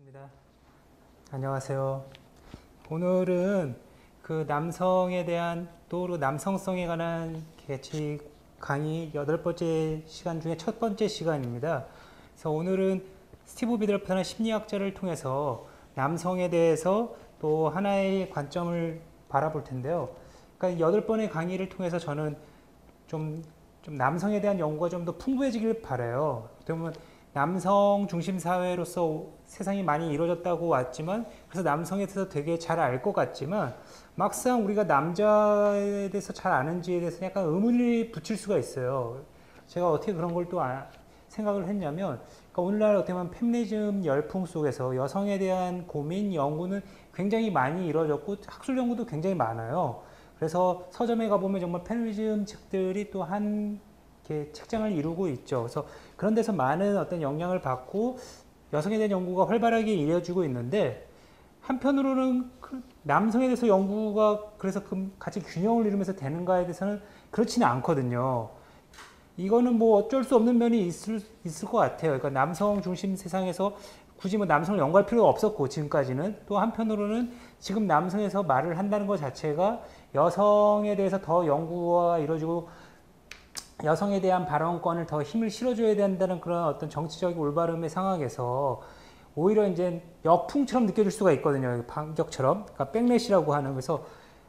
입니다. 안녕하세요. 오늘은 그 남성에 대한 또 남성성에 관한 개취 강의 8번째 시간 중에 첫 번째 시간입니다. 그래서 오늘은 스티브 비들프라는 심리학자를 통해서 남성에 대해서 또 하나의 관점을 바라볼 텐데요. 그러니까 8번의 강의를 통해서 저는 좀 남성에 대한 연구가 좀 더 풍부해지길 바라요. 그러면 남성 중심 사회로서 세상이 많이 이루어졌다고 왔지만, 그래서 남성에 대해서 되게 잘 알 것 같지만, 막상 우리가 남자에 대해서 잘 아는지에 대해서 약간 의문을 붙일 수가 있어요. 제가 어떻게 그런 걸 또 생각을 했냐면, 그러니까 오늘날 어떻게 보면 페미니즘 열풍 속에서 여성에 대한 고민, 연구는 굉장히 많이 이루어졌고, 학술 연구도 굉장히 많아요. 그래서 서점에 가보면 정말 페미니즘 책들이 또 한 책장을 이루고 있죠. 그래서 그런 데서 많은 어떤 영향을 받고 여성에 대한 연구가 활발하게 이루어지고 있는데, 한편으로는 남성에 대해서 연구가 그래서 같이 균형을 이루면서 되는가에 대해서는 그렇지는 않거든요. 이거는 뭐 어쩔 수 없는 면이 있을 것 같아요. 그러니까 남성 중심 세상에서 굳이 뭐 남성을 연구할 필요가 없었고, 지금까지는. 또 한편으로는 지금 남성에서 말을 한다는 것 자체가 여성에 대해서 더 연구가 이루어지고 여성에 대한 발언권을 더 힘을 실어줘야 된다는 그런 어떤 정치적 올바름의 상황에서 오히려 이제 역풍처럼 느껴질 수가 있거든요. 반격처럼. 그러니까 백래시라고 하는. 그래서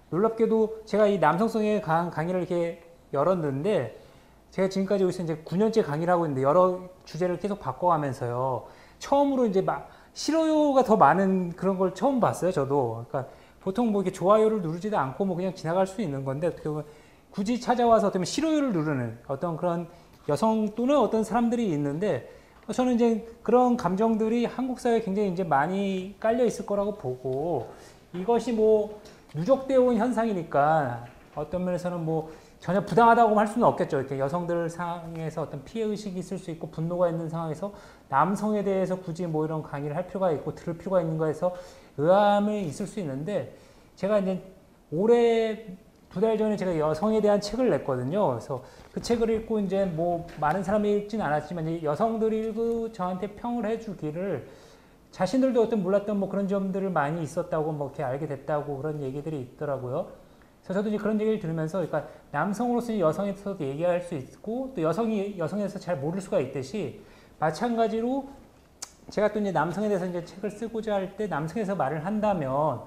놀랍게도 제가 이 남성성에 강한 강의를 이렇게 열었는데, 제가 지금까지 여기서 이제 9년째 강의를 하고 있는데 여러 주제를 계속 바꿔가면서요. 처음으로 이제 싫어요가 더 많은 그런 걸 처음 봤어요. 저도. 그러니까 보통 뭐 이렇게 좋아요를 누르지도 않고 뭐 그냥 지나갈 수 있는 건데, 어떻게 보면 굳이 찾아와서 어떤 싫어요를 누르는 어떤 그런 여성 또는 어떤 사람들이 있는데, 저는 이제 그런 감정들이 한국 사회에 굉장히 이제 많이 깔려 있을 거라고 보고, 이것이 뭐 누적되어 온 현상이니까 어떤 면에서는 뭐 전혀 부당하다고 할 수는 없겠죠. 이렇게 여성들 상황에서 어떤 피해 의식이 있을 수 있고 분노가 있는 상황에서 남성에 대해서 굳이 뭐 이런 강의를 할 필요가 있고 들을 필요가 있는가 해서 의아함이 있을 수 있는데, 제가 이제 올해 2달 전에 제가 여성에 대한 책을 냈거든요. 그래서 그 책을 읽고 이제 뭐 많은 사람이 읽진 않았지만 이제 여성들이 읽고 저한테 평을 해주기를, 자신들도 어떤 몰랐던 뭐 그런 점들을 많이 있었다고 뭐 이렇게 알게 됐다고 그런 얘기들이 있더라고요. 그래서 저도 이제 그런 얘기를 들으면서, 그러니까 남성으로서 여성에 대해서도 얘기할 수 있고 또 여성이 여성에 대해서 잘 모를 수가 있듯이, 마찬가지로 제가 또 이제 남성에 대해서 이제 책을 쓰고자 할 때 남성에서 말을 한다면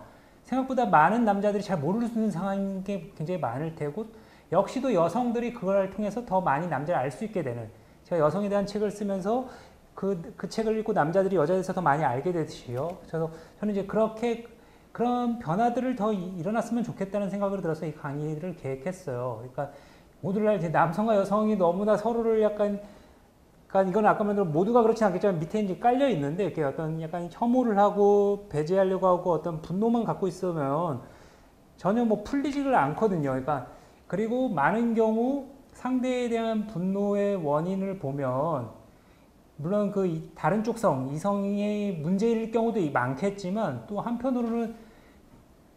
생각보다 많은 남자들이 잘 모르는 상황인 게 굉장히 많을 테고, 역시도 여성들이 그걸 통해서 더 많이 남자를 알 수 있게 되는, 제가 여성에 대한 책을 쓰면서 그 책을 읽고 남자들이 여자에 대해서 더 많이 알게 되듯이요. 그래서 저는 이제 그렇게 그런 변화들을 더 일어났으면 좋겠다는 생각을 들어서 이 강의를 계획했어요. 그러니까 오늘날 이제 남성과 여성이 너무나 서로를 약간, 그러니까 이건 아까 말대로 모두가 그렇진 않겠지만 밑에 이제 깔려 있는데, 이렇게 어떤 약간 혐오를 하고 배제하려고 하고 어떤 분노만 갖고 있으면 전혀 뭐 풀리지를 않거든요. 그러니까 그리고 많은 경우 상대에 대한 분노의 원인을 보면, 물론 그 다른 쪽성 이성의 문제일 경우도 많겠지만, 또 한편으로는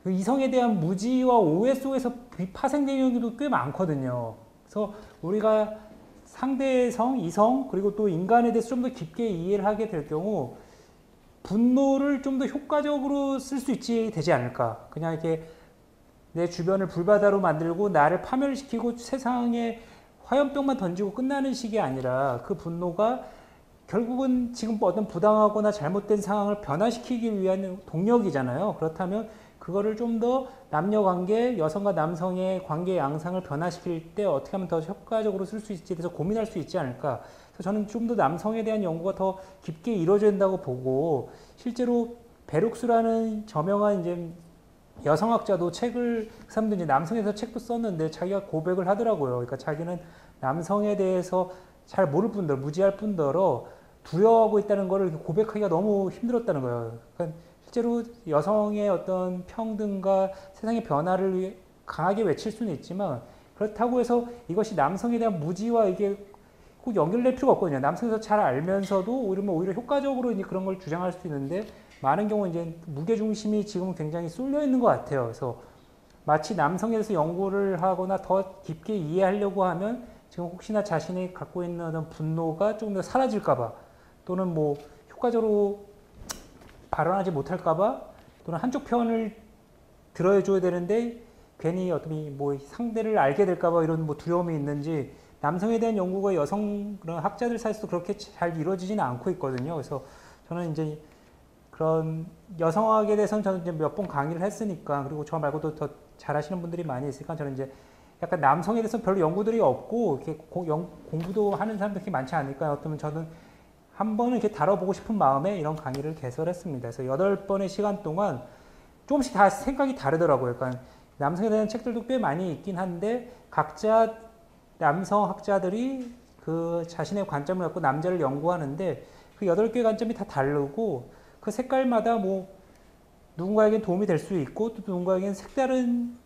그 이성에 대한 무지와 오해 속에서 파생되는 경우도 꽤 많거든요. 그래서 우리가 상대의 성, 이성, 그리고 또 인간에 대해서 좀 더 깊게 이해를 하게 될 경우 분노를 좀 더 효과적으로 쓸 수 되지 않을까. 그냥 이렇게 내 주변을 불바다로 만들고 나를 파멸시키고 세상에 화염병만 던지고 끝나는 식이 아니라, 그 분노가 결국은 지금 어떤 부당하거나 잘못된 상황을 변화시키기 위한 동력이잖아요. 그렇다면 그거를 좀 더 남녀관계, 여성과 남성의 관계 양상을 변화시킬 때 어떻게 하면 더 효과적으로 쓸 수 있지에 대해서 고민할 수 있지 않을까. 그래서 저는 좀 더 남성에 대한 연구가 더 깊게 이루어져야 된다고 보고, 실제로 베룩스라는 저명한 이제 여성학자도 책을, 그 사람도 이제 남성에서 책도 썼는데 자기가 고백을 하더라고요. 그러니까 자기는 남성에 대해서 잘 모를 뿐더러, 무지할 뿐더러 두려워하고 있다는 것을 고백하기가 너무 힘들었다는 거예요. 그러니까 실제로 여성의 어떤 평등과 세상의 변화를 강하게 외칠 수는 있지만, 그렇다고 해서 이것이 남성에 대한 무지와 이게 꼭 연결될 필요가 없거든요. 남성에서 잘 알면서도 오히려 효과적으로 이제 그런 걸 주장할 수 있는데, 많은 경우 이제 무게중심이 지금 굉장히 쏠려 있는 것 같아요. 그래서 마치 남성에 대해서 연구를 하거나 더 깊게 이해하려고 하면 지금 혹시나 자신이 갖고 있는 어떤 분노가 좀 더 사라질까봐, 또는 뭐 효과적으로 발언하지 못할까봐 또는 한쪽 편을 들어줘야 되는데 괜히 어떤 뭐 상대를 알게 될까봐 이런 뭐 두려움이 있는지 남성에 대한 연구가 여성 그런 학자들 사이에서도 그렇게 잘 이루어지지는 않고 있거든요. 그래서 저는 이제 그런 여성학에 대해서는 저는 이제 몇 번 강의를 했으니까 그리고 저 말고도 더 잘하시는 분들이 많이 있으니까 저는 이제 약간 남성에 대해서 별로 연구들이 없고 이렇게 공부도 하는 사람들이 그렇게 많지 않으니까 어쩌면 저는 한 번은 이렇게 다뤄보고 싶은 마음에 이런 강의를 개설했습니다. 그래서 8번의 시간 동안 조금씩 다 생각이 다르더라고요. 그러니까 남성에 대한 책들도 꽤 많이 있긴 한데 각자 남성 학자들이 그 자신의 관점을 갖고 남자를 연구하는데 그 8개의 관점이 다 다르고 그 색깔마다 뭐 누군가에겐 도움이 될 수 있고 또 누군가에겐 색다른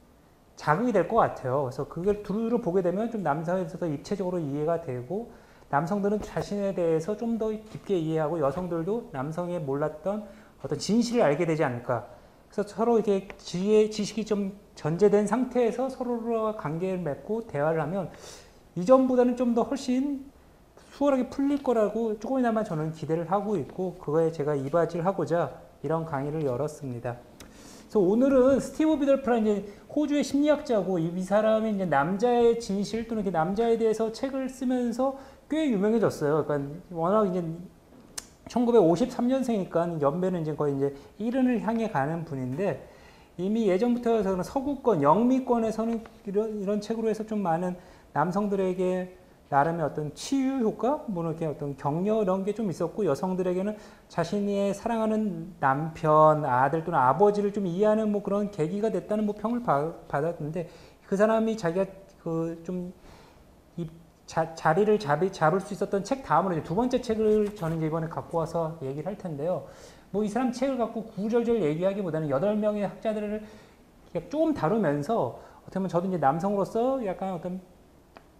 자극이 될 것 같아요. 그래서 그걸 두루두루 보게 되면 좀 남성에 대해서 입체적으로 이해가 되고 남성들은 자신에 대해서 좀 더 깊게 이해하고 여성들도 남성의 몰랐던 어떤 진실을 알게 되지 않을까. 그래서 서로 이렇게 지식이 좀 전제된 상태에서 서로와 관계를 맺고 대화를 하면 이전보다는 좀 더 훨씬 수월하게 풀릴 거라고 조금이나마 저는 기대를 하고 있고 그거에 제가 이바지를 하고자 이런 강의를 열었습니다. 그래서 오늘은 스티브 비덜프라는 이제 호주의 심리학자고 이 사람이 이제 남자의 진실 또는 남자에 대해서 책을 쓰면서 꽤 유명해졌어요. 그러니까 워낙 이제 1953년생이니까 연배는 이제 거의 이제 70을 향해 가는 분인데 이미 예전부터 서구권, 영미권에서는 이런 책으로 해서 좀 많은 남성들에게 나름의 어떤 치유 효과, 뭐 이렇게 어떤 격려 이런 게 좀 있었고 여성들에게는 자신의 사랑하는 남편, 아들 또는 아버지를 좀 이해하는 뭐 그런 계기가 됐다는 뭐 평을 받았는데 그 사람이 자기가 그 좀 자리를 잡을 수 있었던 책 다음으로 이제 두 번째 책을 저는 이제 이번에 갖고 와서 얘기를 할 텐데요. 뭐 이 사람 책을 갖고 구구절절 얘기하기보다는 8명의 학자들을 조금 다루면서 어떻게 보면 저도 이제 남성으로서 약간 어떤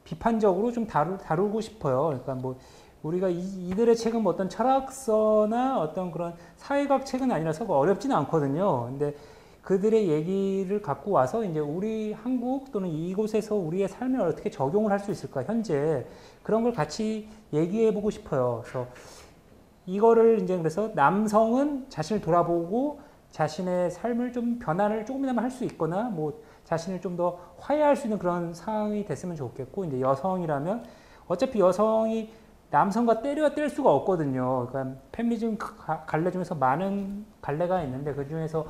비판적으로 좀 다루고 싶어요. 그러니까 뭐 우리가 이들의 책은 뭐 어떤 철학서나 어떤 그런 사회학 책은 아니라서 어렵지는 않거든요. 근데 그들의 얘기를 갖고 와서 이제 우리 한국 또는 이곳에서 우리의 삶에 어떻게 적용을 할 수 있을까, 현재. 그런 걸 같이 얘기해 보고 싶어요. 그래서 이거를 이제 그래서 남성은 자신을 돌아보고 자신의 삶을 좀 변화를 조금이나마 할 수 있거나 뭐 자신을 좀 더 화해할 수 있는 그런 상황이 됐으면 좋겠고, 이제 여성이라면 어차피 여성이 남성과 때려야 뗄 수가 없거든요. 그러니까 페미니즘 갈래 중에서 많은 갈래가 있는데 그 중에서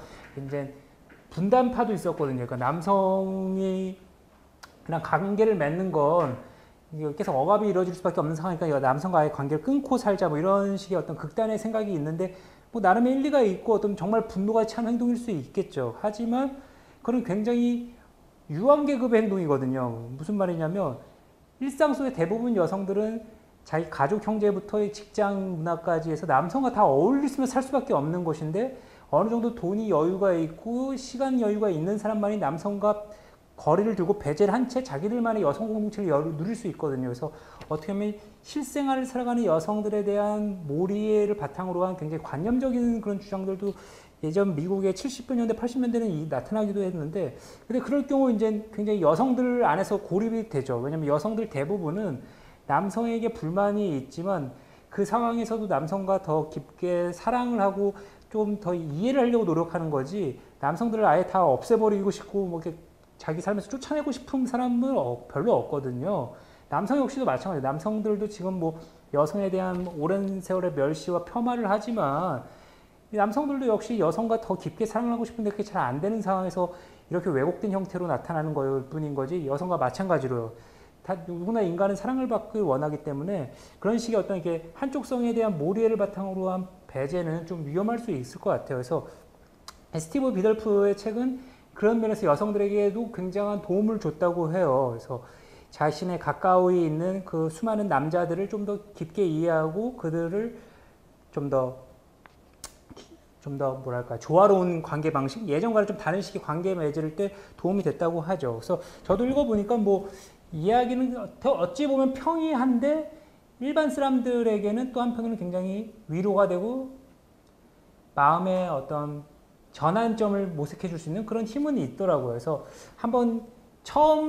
이제 분단파도 있었거든요. 그러니까 남성이 그냥 관계를 맺는 건 계속 억압이 이루어질 수밖에 없는 상황이니까 남성과의 관계를 끊고 살자 뭐 이런 식의 어떤 극단의 생각이 있는데 뭐 나름의 일리가 있고 어떤 정말 분노가 찬 행동일 수 있겠죠. 하지만 그건 굉장히 유한계급의 행동이거든요. 무슨 말이냐면 일상 속의 대부분 여성들은 자기 가족 형제부터 직장 문화까지 해서 남성과 다 어울리면서 살 수밖에 없는 것인데 어느 정도 돈이 여유가 있고 시간 여유가 있는 사람만이 남성과 거리를 두고 배제를 한 채 자기들만의 여성 공동체를 누릴 수 있거든요. 그래서 어떻게 보면 실생활을 살아가는 여성들에 대한 몰이해를 바탕으로 한 굉장히 관념적인 그런 주장들도 예전 미국의 70년대, 80년대는 나타나기도 했는데, 근데 그럴 경우 이제 굉장히 여성들 안에서 고립이 되죠. 왜냐면 여성들 대부분은 남성에게 불만이 있지만 그 상황에서도 남성과 더 깊게 사랑을 하고 좀 더 이해를 하려고 노력하는 거지, 남성들을 아예 다 없애버리고 싶고 뭐 이렇게 자기 삶에서 쫓아내고 싶은 사람은 별로 없거든요. 남성 역시도 마찬가지예요. 남성들도 지금 뭐 여성에 대한 오랜 세월의 멸시와 폄하를 하지만 남성들도 역시 여성과 더 깊게 사랑을 하고 싶은데 그게 잘 안 되는 상황에서 이렇게 왜곡된 형태로 나타나는 거일 뿐인 거지, 여성과 마찬가지로요. 다 누구나 인간은 사랑을 받기 원하기 때문에 그런 식의 어떤 이렇게 한쪽성에 대한 몰이해를 바탕으로 한 배제는 좀 위험할 수 있을 것 같아요. 그래서 스티브 비덜프의 책은 그런 면에서 여성들에게도 굉장한 도움을 줬다고 해요. 그래서 자신의 가까이 있는 그 수많은 남자들을 좀 더 깊게 이해하고 그들을 좀 더 뭐랄까 조화로운 관계 방식, 예전과는 좀 다른 식의 관계 맺을 때 도움이 됐다고 하죠. 그래서 저도 읽어보니까 뭐 이야기는 어찌 보면 평이한데 일반 사람들에게는 또 한편으로는 굉장히 위로가 되고 마음의 어떤 전환점을 모색해 줄 수 있는 그런 힘은 있더라고요. 그래서 한번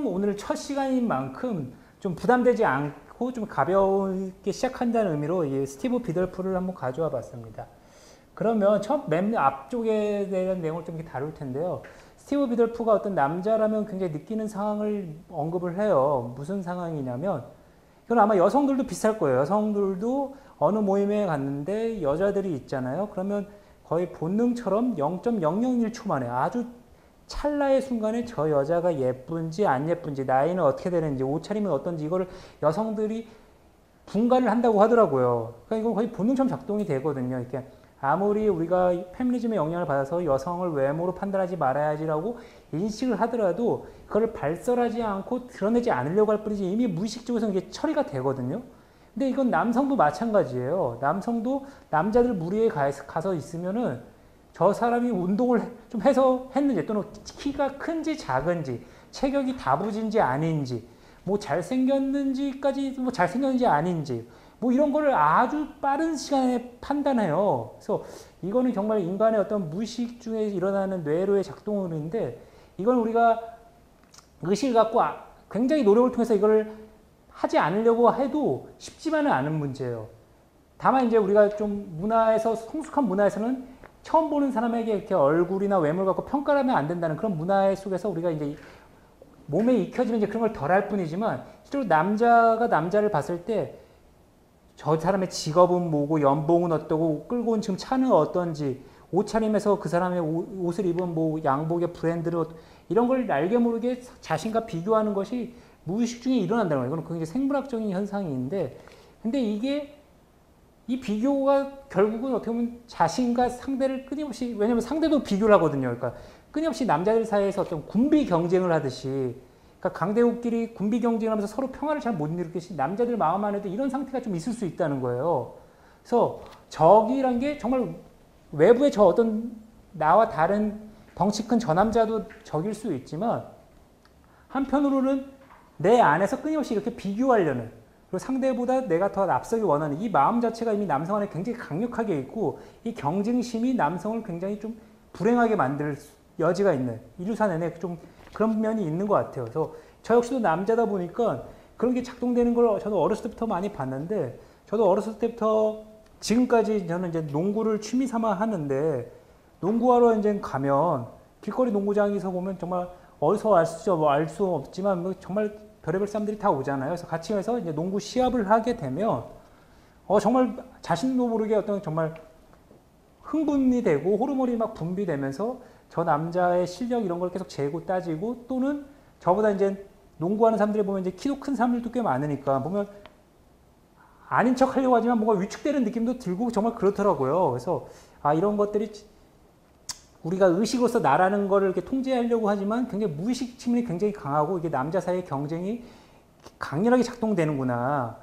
오늘 첫 시간인 만큼 좀 부담되지 않고 좀 가볍게 시작한다는 의미로 이 스티브 비덜프를 한번 가져와 봤습니다. 그러면 맨 앞쪽에 대한 내용을 좀 이렇게 다룰 텐데요. 스티브 비덜프가 어떤 남자라면 굉장히 느끼는 상황을 언급을 해요. 무슨 상황이냐면, 이건 아마 여성들도 비슷할 거예요. 여성들도 어느 모임에 갔는데 여자들이 있잖아요. 그러면 거의 본능처럼 0.001초 만에 아주 찰나의 순간에 저 여자가 예쁜지 안 예쁜지, 나이는 어떻게 되는지, 옷차림은 어떤지, 이거를 여성들이 분간을 한다고 하더라고요. 그러니까 이건 거의 본능처럼 작동이 되거든요. 이렇게 아무리 우리가 페미니즘의 영향을 받아서 여성을 외모로 판단하지 말아야지라고 인식을 하더라도 그걸 발설하지 않고 드러내지 않으려고 할 뿐이지 이미 무의식적으로 이게 처리가 되거든요. 근데 이건 남성도 마찬가지예요. 남성도 남자들 무리에 가서 있으면은 저 사람이 운동을 좀 해서 했는지, 또는 키가 큰지 작은지, 체격이 다부진지 아닌지, 뭐 잘생겼는지까지, 뭐 잘생겼는지 아닌지, 뭐 이런 거를 아주 빠른 시간에 판단해요. 그래서 이거는 정말 인간의 어떤 무의식 중에 일어나는 뇌로의 작동인데, 이건 우리가 의식을 갖고 굉장히 노력을 통해서 이걸 하지 않으려고 해도 쉽지만은 않은 문제예요. 다만 이제 우리가 좀 문화에서, 성숙한 문화에서는 처음 보는 사람에게 이렇게 얼굴이나 외모를 갖고 평가를 하면 안 된다는 그런 문화 속에서 우리가 이제 몸에 익혀지면 이제 그런 걸 덜 할 뿐이지만, 실제로 남자가 남자를 봤을 때 저 사람의 직업은 뭐고, 연봉은 어떠고, 끌고 온 지금 차는 어떤지, 옷차림에서 그 사람의 옷을 입은 뭐 양복의 브랜드를, 이런 걸 알게 모르게 자신과 비교하는 것이 무의식 중에 일어난다는 거예요. 이건 굉장히 생물학적인 현상인데, 근데 이게 이 비교가 결국은 어떻게 보면 자신과 상대를 끊임없이, 왜냐면 상대도 비교를 하거든요. 그러니까 끊임없이 남자들 사이에서 어떤 군비 경쟁을 하듯이, 그러니까 강대국끼리 군비 경쟁을 하면서 서로 평화를 잘 못 이루듯이 남자들 마음 안에도 이런 상태가 좀 있을 수 있다는 거예요. 그래서 적이란 게 정말 외부의 저 어떤 나와 다른 덩치 큰 저 남자도 적일 수 있지만, 한편으로는 내 안에서 끊임없이 이렇게 비교하려는, 그리고 상대보다 내가 더 앞서기 원하는 이 마음 자체가 이미 남성 안에 굉장히 강력하게 있고, 이 경쟁심이 남성을 굉장히 좀 불행하게 만들 여지가 있는, 인류사 내내 좀 그런 면이 있는 것 같아요. 그래서 저 역시도 남자다 보니까 그런 게 작동되는 걸 저도 어렸을 때부터 많이 봤는데, 저도 어렸을 때부터 지금까지 저는 이제 농구를 취미 삼아 하는데, 농구하러 이제 가면 길거리 농구장에서 보면 정말 어디서 알 수 없지만 뭐 정말 별의별 사람들이 다 오잖아요. 그래서 같이 해서 이제 농구 시합을 하게 되면 정말 자신도 모르게 어떤 정말 흥분이 되고 호르몬이 막 분비되면서 저 남자의 실력 이런 걸 계속 재고 따지고, 또는 저보다 이제 농구하는 사람들이 보면 이제 키도 큰 사람들도 꽤 많으니까 보면 아닌 척 하려고 하지만 뭔가 위축되는 느낌도 들고 정말 그렇더라고요. 그래서 이런 것들이 우리가 의식으로서 나라는 거를 이렇게 통제하려고 하지만 굉장히 무의식 측면이 굉장히 강하고, 이게 남자 사이의 경쟁이 강렬하게 작동되는구나.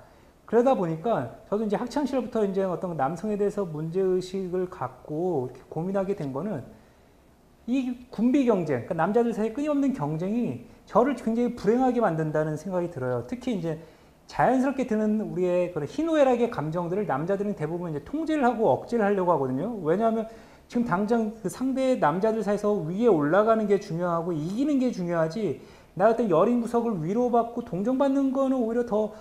그러다 보니까 저도 이제 학창 시절부터 이제 어떤 남성에 대해서 문제의식을 갖고 이렇게 고민하게 된 거는, 이 군비 경쟁, 그러니까 남자들 사이에 끊임없는 경쟁이 저를 굉장히 불행하게 만든다는 생각이 들어요. 특히 이제 자연스럽게 드는 우리의 그런 희노애락의 감정들을 남자들은 대부분 이제 통제를 하고 억제를 하려고 하거든요. 왜냐하면 지금 당장 그 상대 남자들 사이에서 위에 올라가는 게 중요하고 이기는 게 중요하지, 나 어떤 여린 구석을 위로받고 동정받는 거는 오히려 더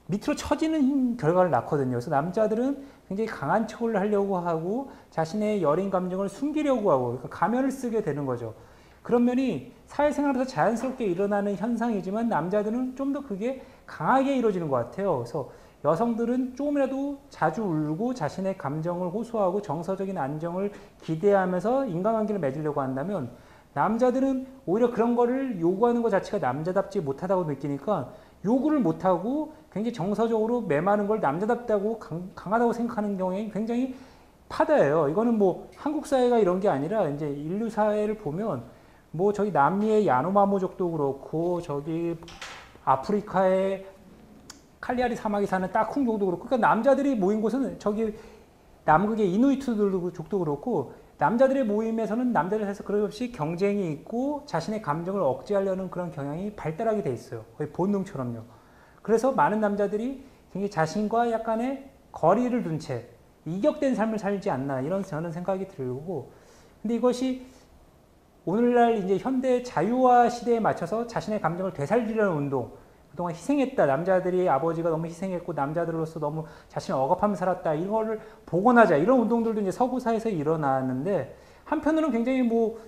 밑으로 처지는 결과를 낳거든요. 그래서 남자들은 굉장히 강한 척을 하려고 하고 자신의 여린 감정을 숨기려고 하고, 그러니까 가면을 쓰게 되는 거죠. 그런 면이 사회생활에서 자연스럽게 일어나는 현상이지만, 남자들은 좀 더 그게 강하게 이루어지는 것 같아요. 그래서 여성들은 조금이라도 자주 울고 자신의 감정을 호소하고 정서적인 안정을 기대하면서 인간관계를 맺으려고 한다면, 남자들은 오히려 그런 거를 요구하는 것 자체가 남자답지 못하다고 느끼니까 요구를 못하고 굉장히 정서적으로 메마른 걸 남자답다고 강하다고 생각하는 경우에 굉장히 파다해요. 이거는 뭐 한국 사회가 이런 게 아니라 이제 인류 사회를 보면, 뭐 저기 남미의 야노마모족도 그렇고, 저기 아프리카의 칼리아리 사막에 사는 따쿵족도 그렇고, 그러니까 남자들이 모인 곳은 저기 남극의 이누이트족도 그렇고, 남자들의 모임에서는 남자들 사이에서 그런 없이 경쟁이 있고 자신의 감정을 억제하려는 그런 경향이 발달하게 돼 있어요. 거의 본능처럼요. 그래서 많은 남자들이 굉장히 자신과 약간의 거리를 둔 채 이격된 삶을 살지 않나, 이런 저는 생각이 들고, 근데 이것이 오늘날 이제 현대 자유화 시대에 맞춰서 자신의 감정을 되살리려는 운동, 그동안 희생했다. 남자들이 아버지가 너무 희생했고 남자들로서 너무 자신을 억압하며 살았다. 이거를 복원하자. 이런 운동들도 이제 서구 사회에서 일어나는데 한편으로는 굉장히 뭐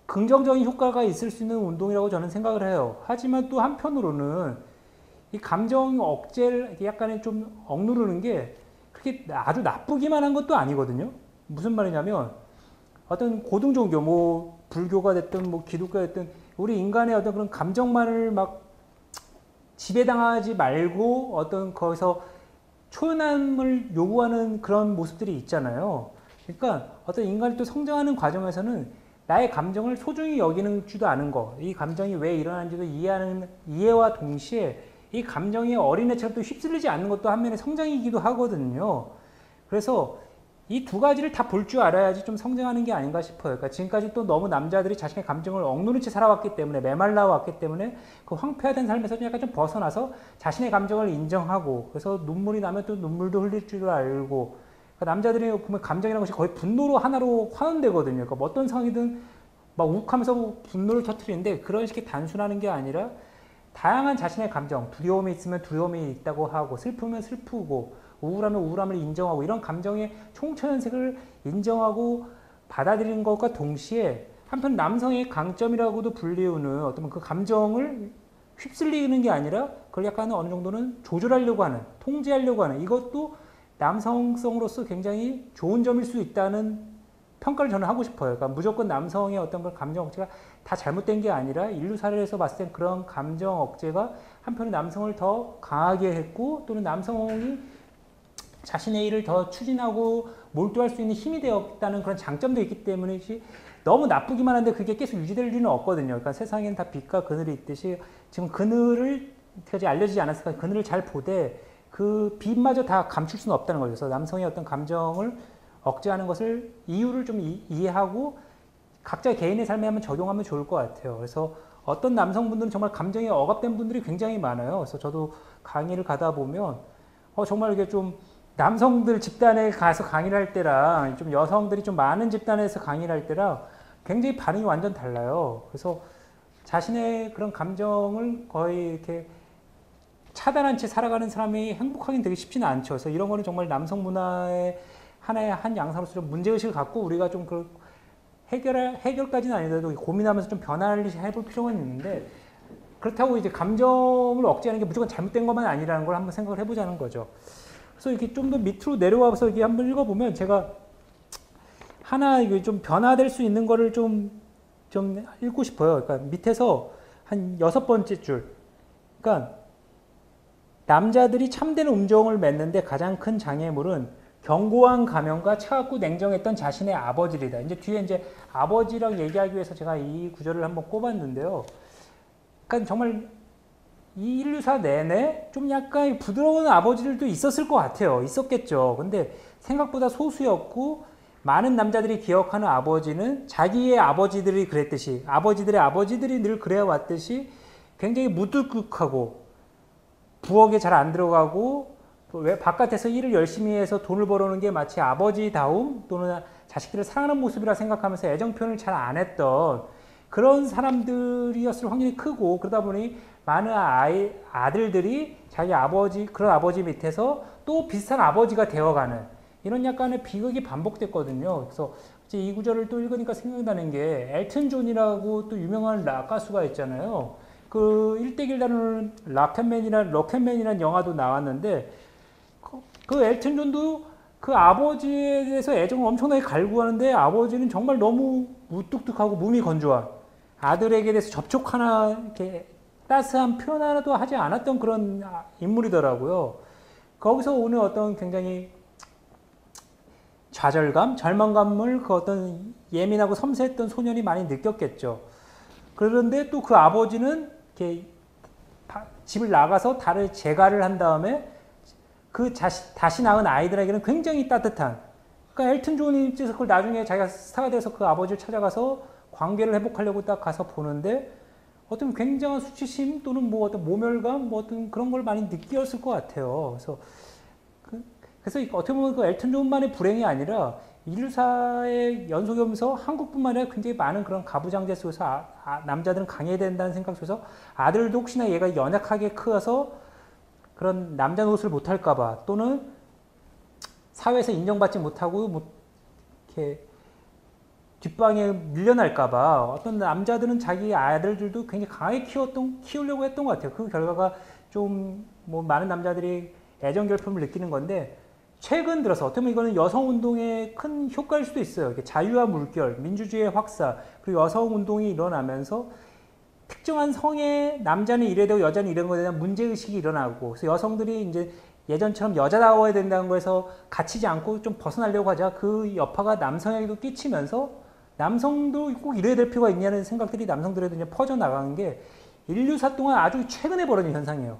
긍정적인 효과가 있을 수 있는 운동이라고 저는 생각을 해요. 하지만 또 한편으로는 이 감정 억제를 약간의 좀 억누르는 게 그렇게 아주 나쁘기만 한 것도 아니거든요. 무슨 말이냐면 어떤 고등종교, 뭐 불교가 됐든 뭐 기독교가 됐든 우리 인간의 어떤 그런 감정만을 막 지배당하지 말고 어떤 거기서 초연함을 요구하는 그런 모습들이 있잖아요. 그러니까 어떤 인간이 또 성장하는 과정에서는 나의 감정을 소중히 여기는 줄도 아는 거, 이 감정이 왜 일어나는지도 이해하는 이해와 동시에 이 감정이 어린애처럼 또 휩쓸리지 않는 것도 한면의 성장이기도 하거든요. 그래서 이 두 가지를 다 볼 줄 알아야지 좀 성장하는 게 아닌가 싶어요. 그러니까 지금까지 또 너무 남자들이 자신의 감정을 억누른 채 살아왔기 때문에, 메말라 왔기 때문에 그 황폐화된 삶에서 약간 좀 벗어나서 자신의 감정을 인정하고, 그래서 눈물이 나면 또 눈물도 흘릴 줄 알고, 그러니까 남자들이 보면 감정이라는 것이 거의 분노로 하나로 환원되거든요. 그러니까 뭐 어떤 상황이든 막 욱하면서 분노를 터뜨리는데 그런 식의 단순하는 게 아니라 다양한 자신의 감정, 두려움이 있으면 두려움이 있다고 하고, 슬프면 슬프고, 우울하면 우울함을 인정하고, 이런 감정의 총천연색을 인정하고 받아들이는 것과 동시에 한편 남성의 강점이라고도 불리우는 어떤 그 감정을 휩쓸리는 게 아니라 그걸 약간 어느 정도는 조절하려고 하는, 통제하려고 하는, 이것도 남성성으로서 굉장히 좋은 점일 수 있다는 평가를 저는 하고 싶어요. 그러니까 무조건 남성의 어떤 그 감정 억제가 다 잘못된 게 아니라 인류 사례에서 봤을 땐 그런 감정 억제가 한편에 남성을 더 강하게 했고, 또는 남성이 자신의 일을 더 추진하고 몰두할 수 있는 힘이 되었다는 그런 장점도 있기 때문이지, 너무 나쁘기만 한데 그게 계속 유지될 리는 없거든요. 그러니까 세상엔 다 빛과 그늘이 있듯이 지금 그늘을 아직 알려지지 않았으니까 그늘을 잘 보되 그 빛마저 다 감출 수는 없다는 거죠. 그래서 남성의 어떤 감정을 억제하는 것을 이유를 좀 이해하고 각자 개인의 삶에 한번 적용하면 좋을 것 같아요. 그래서 어떤 남성분들은 정말 감정이 억압된 분들이 굉장히 많아요. 그래서 저도 강의를 가다 보면 정말 이게 좀 남성들 집단에 가서 강의를 할 때랑 좀 여성들이 좀 많은 집단에서 강의를 할 때랑 굉장히 반응이 완전 달라요. 그래서 자신의 그런 감정을 거의 이렇게 차단한 채 살아가는 사람이 행복하긴 되게 쉽지는 않죠. 그래서 이런 거는 정말 남성 문화의 하나의 한 양상으로서 좀 문제의식을 갖고 우리가 좀 그 해결까지는 아니더라도 고민하면서 좀 변화를 해볼 필요가 있는데, 그렇다고 이제 감정을 억제하는 게 무조건 잘못된 것만 아니라는 걸 한번 생각을 해보자는 거죠. 그래서 이렇게 좀 더 밑으로 내려와서 이게 한번 읽어보면 제가 하나 이게 좀 변화될 수 있는 거를 좀 읽고 싶어요. 그러니까 밑에서 한 6번째 줄. 그러니까 남자들이 참된 음정을 맺는데 가장 큰 장애물은 견고한 가면과 차갑고 냉정했던 자신의 아버지이다. 이제 뒤에 이제 아버지랑 얘기하기 위해서 제가 이 구절을 한번 꼽았는데요. 그러니까 정말 이 인류사 내내 좀 약간 부드러운 아버지들도 있었을 것 같아요. 있었겠죠. 근데 생각보다 소수였고, 많은 남자들이 기억하는 아버지는 자기의 아버지들이 그랬듯이, 아버지들의 아버지들이 늘 그래 왔듯이 굉장히 무뚝뚝하고 부엌에 잘 안 들어가고, 왜 바깥에서 일을 열심히 해서 돈을 벌어오는 게 마치 아버지다움 또는 자식들을 사랑하는 모습이라 생각하면서 애정 표현을 잘 안 했던 그런 사람들이었을 확률이 크고, 그러다 보니 많은 아들들이 자기 아버지, 그런 아버지 밑에서 또 비슷한 아버지가 되어가는 이런 약간의 비극이 반복됐거든요. 그래서 이제 이 구절을 또 읽으니까 생각나는 게 엘튼 존이라고 또 유명한 락 가수가 있잖아요. 그 1대1 다루는 락앤맨이라는 영화도 나왔는데, 그 엘튼 존도 그 아버지에 대해서 애정을 엄청나게 갈구하는데 아버지는 정말 너무 무뚝뚝하고 몸이 건조한, 아들에게 대해서 접촉 하나, 이렇게 따스한 표현 하나도 하지 않았던 그런 인물이더라고요. 거기서 오는 어떤 굉장히 좌절감, 절망감을 그 어떤 예민하고 섬세했던 소년이 많이 느꼈겠죠. 그런데 또 그 아버지는 이렇게 집을 나가서 달을 재가를 한 다음에 그 다시 낳은 아이들에게는 굉장히 따뜻한, 그러니까 엘튼 존이 그걸 나중에 자기가 스타가 돼서 그 아버지를 찾아가서 관계를 회복하려고 딱 가서 보는데 어떤 굉장한 수치심 또는 뭐 어떤 모멸감, 뭐 어떤 그런 걸 많이 느꼈을 것 같아요. 그래서 어떻게 보면 그 엘튼 존만의 불행이 아니라 인류사의 연속이 오면서 한국뿐만 아니라 굉장히 많은 그런 가부장제 속에서 남자들은 강해야 된다는 생각 속에서 아들도 혹시나 얘가 연약하게 커서 그런 남자 노릇을 못할까봐 또는 사회에서 인정받지 못하고 뭐 이렇게 뒷방에 밀려날까봐 어떤 남자들은 자기 아들들도 굉장히 강하게 키우려고 했던 것 같아요. 그 결과가 좀 뭐 많은 남자들이 애정 결핍을 느끼는 건데 최근 들어서 어떻게 보면 이거는 여성 운동의 큰 효과일 수도 있어요. 자유와 물결, 민주주의의 확산, 그리고 여성 운동이 일어나면서 특정한 성의 남자는 이래야 되고 여자는 이런 거에 대한 문제의식이 일어나고 그래서 여성들이 이제 예전처럼 여자다워야 된다는 거에서 갇히지 않고 좀 벗어나려고 하자 그 여파가 남성에게도 끼치면서 남성도 꼭 이래야 될 필요가 있냐는 생각들이 남성들에도 이제 퍼져나가는 게 인류사 동안 아주 최근에 벌어진 현상이에요.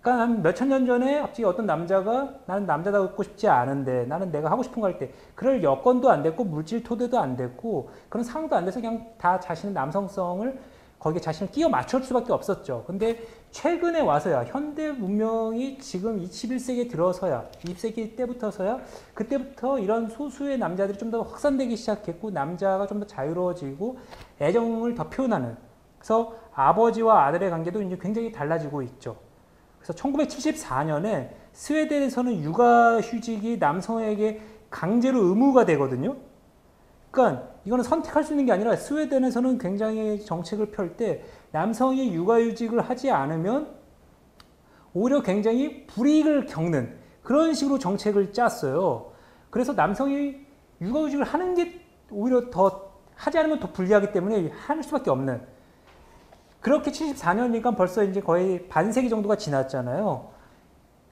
그러니까 한 몇천 년 전에 갑자기 어떤 남자가 나는 남자다우고 싶지 않은데 나는 내가 하고 싶은 거 할 때 그럴 여건도 안 됐고 물질 토대도 안 됐고 그런 상황도 안 돼서 그냥 다 자신의 남성성을 거기에 자신을 끼워 맞출 수밖에 없었죠. 근데 최근에 와서야 현대 문명이 지금 21세기에 들어서야 20세기 때부터서야 그때부터 이런 소수의 남자들이 좀 더 확산되기 시작했고 남자가 좀 더 자유로워지고 애정을 더 표현하는 그래서 아버지와 아들의 관계도 이제 굉장히 달라지고 있죠. 그래서 1974년에 스웨덴에서는 육아휴직이 남성에게 강제로 의무가 되거든요. 그러니까 이거는 선택할 수 있는 게 아니라 스웨덴에서는 굉장히 정책을 펼 때 남성이 육아휴직을 하지 않으면 오히려 굉장히 불이익을 겪는 그런 식으로 정책을 짰어요. 그래서 남성이 육아휴직을 하는 게 오히려 더 하지 않으면 더 불리하기 때문에 할 수밖에 없는 그렇게 74년이니까 벌써 이제 거의 반세기 정도가 지났잖아요.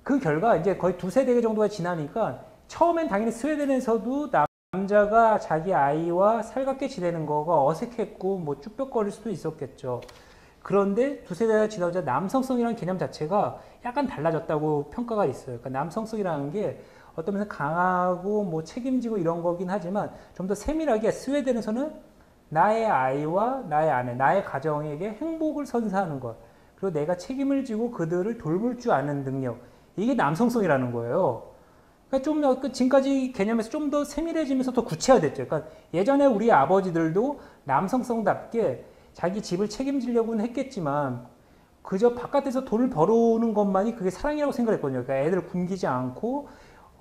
그 결과 이제 거의 두세 대기 정도가 지나니까 처음엔 당연히 스웨덴에서도 남자가 자기 아이와 살갑게 지내는 거가 어색했고 뭐 쭈뼛거릴 수도 있었겠죠. 그런데 두세 대가 지나자 남성성이라는 개념 자체가 약간 달라졌다고 평가가 있어요. 그러니까 남성성이라는 게 어떤 면에서 강하고 뭐 책임지고 이런 거긴 하지만 좀 더 세밀하게 스웨덴에서는 나의 아이와 나의 아내, 나의 가정에게 행복을 선사하는 것 그리고 내가 책임을 지고 그들을 돌볼 줄 아는 능력 이게 남성성이라는 거예요. 그러니까 좀 지금까지 개념에서 좀 더 세밀해지면서 더 구체화됐죠. 그러니까 예전에 우리 아버지들도 남성성답게 자기 집을 책임지려고는 했겠지만 그저 바깥에서 돈을 벌어오는 것만이 그게 사랑이라고 생각했거든요. 그러니까 애들을 굶기지 않고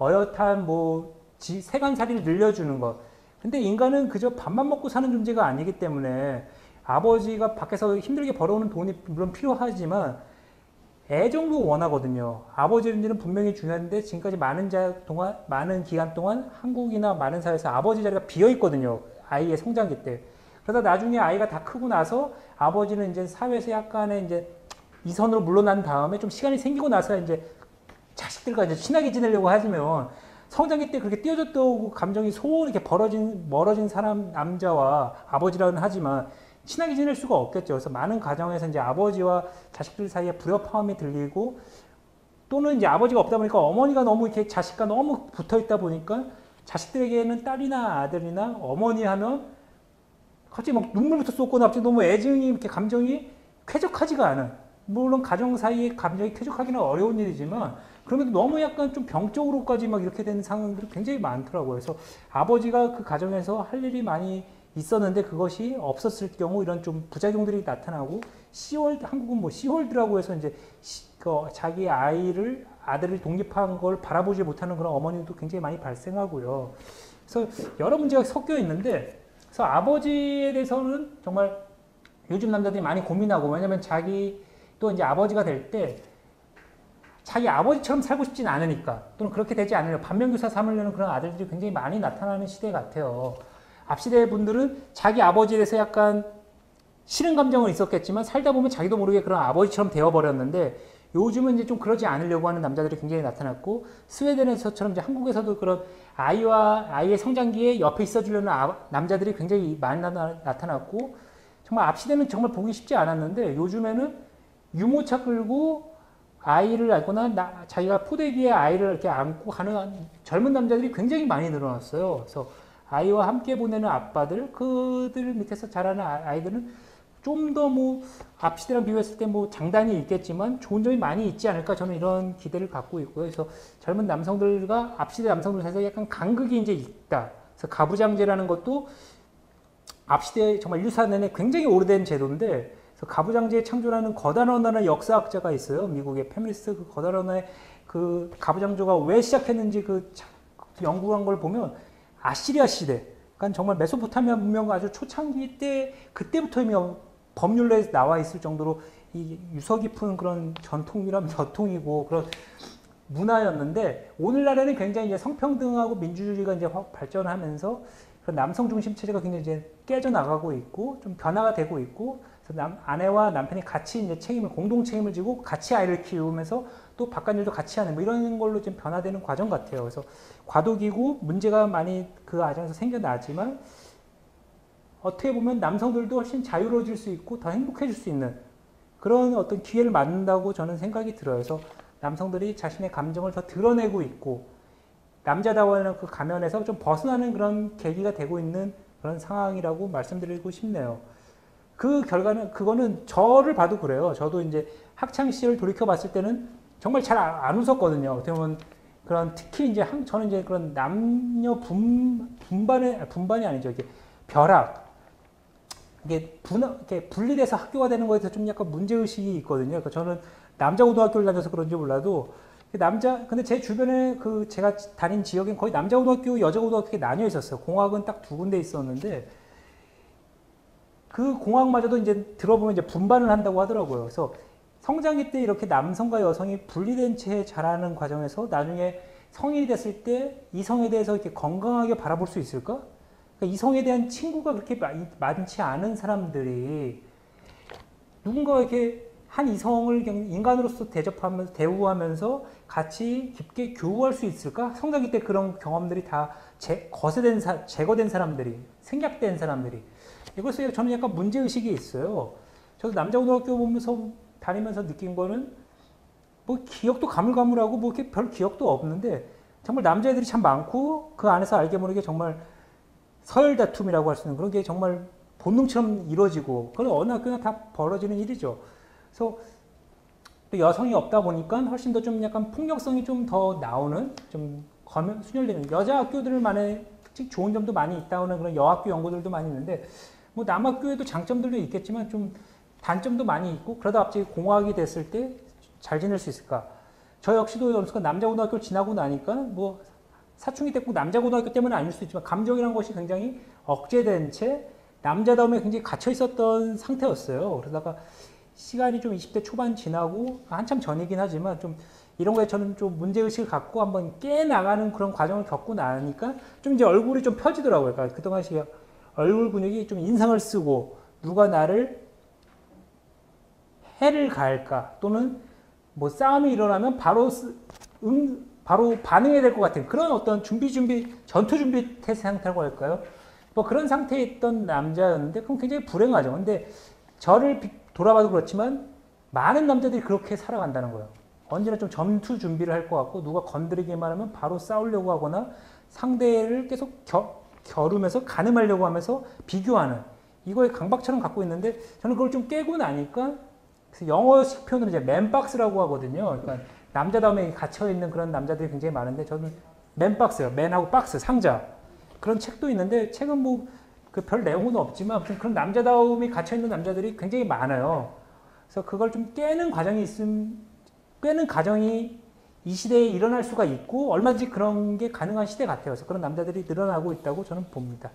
어엿한 뭐 세간살이를 늘려주는 것. 근데 인간은 그저 밥만 먹고 사는 존재가 아니기 때문에 아버지가 밖에서 힘들게 벌어오는 돈이 물론 필요하지만 애정도 원하거든요. 아버지는 분명히 중요한데 지금까지 많은 기간 동안 한국이나 많은 사회에서 아버지 자리가 비어 있거든요. 아이의 성장기 때. 그러다 나중에 아이가 다 크고 나서 아버지는 이제 사회에서 약간의 이제 이선으로 물러난 다음에 좀 시간이 생기고 나서 이제 자식들과 이제 친하게 지내려고 하시면 성장기 때 그렇게 띄어줬다고 감정이 이렇게 멀어진 사람, 남자와 아버지라고는 하지만 친하게 지낼 수가 없겠죠. 그래서 많은 가정에서 이제 아버지와 자식들 사이에 불협화음이 들리고 또는 이제 아버지가 없다 보니까 어머니가 너무 이렇게 자식과 너무 붙어 있다 보니까 자식들에게는 딸이나 아들이나 어머니 하면 갑자기 막 눈물부터 쏟거나 갑자기 너무 애증이 이렇게 감정이 쾌적하지가 않은 물론 가정 사이에 감정이 쾌적하기는 어려운 일이지만 그러면 너무 약간 좀 병적으로까지 막 이렇게 되는 상황들이 굉장히 많더라고요. 그래서 아버지가 그 가정에서 할 일이 많이 있었는데 그것이 없었을 경우 이런 좀 부작용들이 나타나고 한국은 뭐 시월드라고 해서 이제 자기 아들을 독립한 걸 바라보지 못하는 그런 어머니도 굉장히 많이 발생하고요. 그래서 여러 문제가 섞여 있는데 그래서 아버지에 대해서는 정말 요즘 남자들이 많이 고민하고 왜냐면 자기 또 이제 아버지가 될 때 자기 아버지처럼 살고 싶진 않으니까 또는 그렇게 되지 않으려 반면교사 삼으려는 그런 아들들이 굉장히 많이 나타나는 시대 같아요. 앞시대 분들은 자기 아버지에 대해서 약간 싫은 감정은 있었겠지만 살다 보면 자기도 모르게 그런 아버지처럼 되어버렸는데 요즘은 이제 좀 그러지 않으려고 하는 남자들이 굉장히 나타났고 스웨덴에서처럼 이제 한국에서도 그런 아이의 성장기에 옆에 있어주려는 남자들이 굉장히 많이 나타났고 정말 앞시대는 정말 보기 쉽지 않았는데 요즘에는 유모차 끌고 아이를 안거나 자기가 포대기에 아이를 이렇게 안고 가는 젊은 남자들이 굉장히 많이 늘어났어요. 그래서 아이와 함께 보내는 아빠들, 그들 밑에서 자라는 아이들은 좀 더 뭐 앞시대랑 비교했을 때 뭐 장단이 있겠지만 좋은 점이 많이 있지 않을까 저는 이런 기대를 갖고 있고요. 그래서 젊은 남성들과 앞시대 남성들 사이에 약간 간극이 이제 있다. 그래서 가부장제라는 것도 앞시대에 정말 인류사 내내 굉장히 오래된 제도인데, 그래서 가부장제의 창조라는 거다란 언어의 역사학자가 있어요. 미국의 페미니스트 그 거다란 언어의 그 가부장제가 왜 시작했는지 그 연구한 걸 보면 아시리아 시대, 그러니까 정말 메소포타미아 문명 아주 초창기 때 그때부터 이미 법률에 나와 있을 정도로 이 유서 깊은 그런 전통이라면 전통이고 그런 문화였는데, 오늘날에는 굉장히 이제 성평등하고 민주주의가 이제 발전하면서 그 남성 중심 체제가 굉장히 이제 깨져나가고 있고 좀 변화가 되고 있고, 그래서 아내와 남편이 같이 이제 공동 책임을 지고 같이 아이를 키우면서 또 바깥일도 같이 하는 뭐 이런 걸로 좀 변화되는 과정 같아요. 그래서 과도기고 문제가 많이 그 과정에서 생겨나지만 어떻게 보면 남성들도 훨씬 자유로워질 수 있고 더 행복해질 수 있는 그런 어떤 기회를 만든다고 저는 생각이 들어요. 그래서 남성들이 자신의 감정을 더 드러내고 있고 남자다워하는 그 가면에서 좀 벗어나는 그런 계기가 되고 있는 그런 상황이라고 말씀드리고 싶네요. 그 결과는, 그거는 저를 봐도 그래요. 저도 이제 학창 시절 돌이켜 봤을 때는 정말 잘 안 웃었거든요. 어떻게 보면 그런 특히 이제 저는 이제 그런 남녀 분반이 아니죠. 이게 벼락. 이게 분리돼서 학교가 되는 거에 대해서 좀 약간 문제의식이 있거든요. 그러니까 저는 남자 고등학교를 다녀서 그런지 몰라도 근데 제 주변에 그 제가 다닌 지역엔 거의 남자 고등학교, 여자 고등학교 나뉘어 있었어요. 공학은 딱 두 군데 있었는데 그 공학마저도 이제 들어보면 이제 분반을 한다고 하더라고요. 그래서 성장기 때 이렇게 남성과 여성이 분리된 채 자라는 과정에서 나중에 성인이 됐을 때 이성에 대해서 이렇게 건강하게 바라볼 수 있을까? 그러니까 이성에 대한 친구가 그렇게 많지 않은 사람들이 누군가 이렇게 한 이성을 인간으로서 대우하면서 같이 깊게 교우할 수 있을까? 성장기 때 그런 경험들이 다 제거된 사람들이, 생략된 사람들이. 이것에 저는 약간 문제의식이 있어요. 저도 남자고등학교 다니면서 느낀 거는 뭐 기억도 가물가물하고 뭐 이렇게 별 기억도 없는데 정말 남자애들이 참 많고 그 안에서 알게 모르게 정말 서열 다툼이라고 할 수 있는 그런 게 정말 본능처럼 이루어지고 그건 어느 학교나 다 벌어지는 일이죠. 그래서 또 여성이 없다 보니까 훨씬 더 좀 약간 폭력성이 좀 더 나오는 좀 순혈되는 여자 학교들만의 특히 좋은 점도 많이 있다는 그런 여학교 연구들도 많이 있는데 뭐 남학교에도 장점들도 있겠지만 좀 단점도 많이 있고 그러다 갑자기 공학이 됐을 때 잘 지낼 수 있을까? 저 역시도 남자 고등학교를 지나고 나니까 뭐 사춘기 됐고 남자 고등학교 때문은 아닐 수 있지만 감정이라는 것이 굉장히 억제된 채 남자다움에 굉장히 갇혀 있었던 상태였어요. 그러다가 시간이 좀 20대 초반 지나고 한참 전이긴 하지만 좀 이런 거에 저는 좀 문제의식을 갖고 한번 깨나가는 그런 과정을 겪고 나니까 좀 이제 얼굴이 좀 펴지더라고요. 그러니까 그동안 얼굴 근육이 좀 인상을 쓰고 누가 나를 해를 가할까 또는 뭐 싸움이 일어나면 바로 반응해야 될 것 같은 그런 어떤 전투 준비 태세 상태라고 할까요? 뭐 그런 상태에 있던 남자였는데 그럼 굉장히 불행하죠. 근데 저를 돌아봐도 그렇지만 많은 남자들이 그렇게 살아간다는 거예요. 언제나 좀 전투 준비를 할 것 같고 누가 건드리기만 하면 바로 싸우려고 하거나 상대를 계속 겨루면서 가늠하려고 하면서 비교하는 이거의 강박처럼 갖고 있는데 저는 그걸 좀 깨고 나니까 그래서 영어식 표현으로 이제 맨박스라고 하거든요. 그러니까 남자다움에 갇혀있는 그런 남자들이 굉장히 많은데 저는 맨박스예요. 맨하고 박스, 상자. 그런 책도 있는데 책은 뭐 그 별 내용은 없지만 아무튼 그런 남자다움이 갇혀있는 남자들이 굉장히 많아요. 그래서 그걸 좀 깨는 과정이 이 시대에 일어날 수가 있고 얼마든지 그런 게 가능한 시대 같아요. 그래서 그런 남자들이 늘어나고 있다고 저는 봅니다.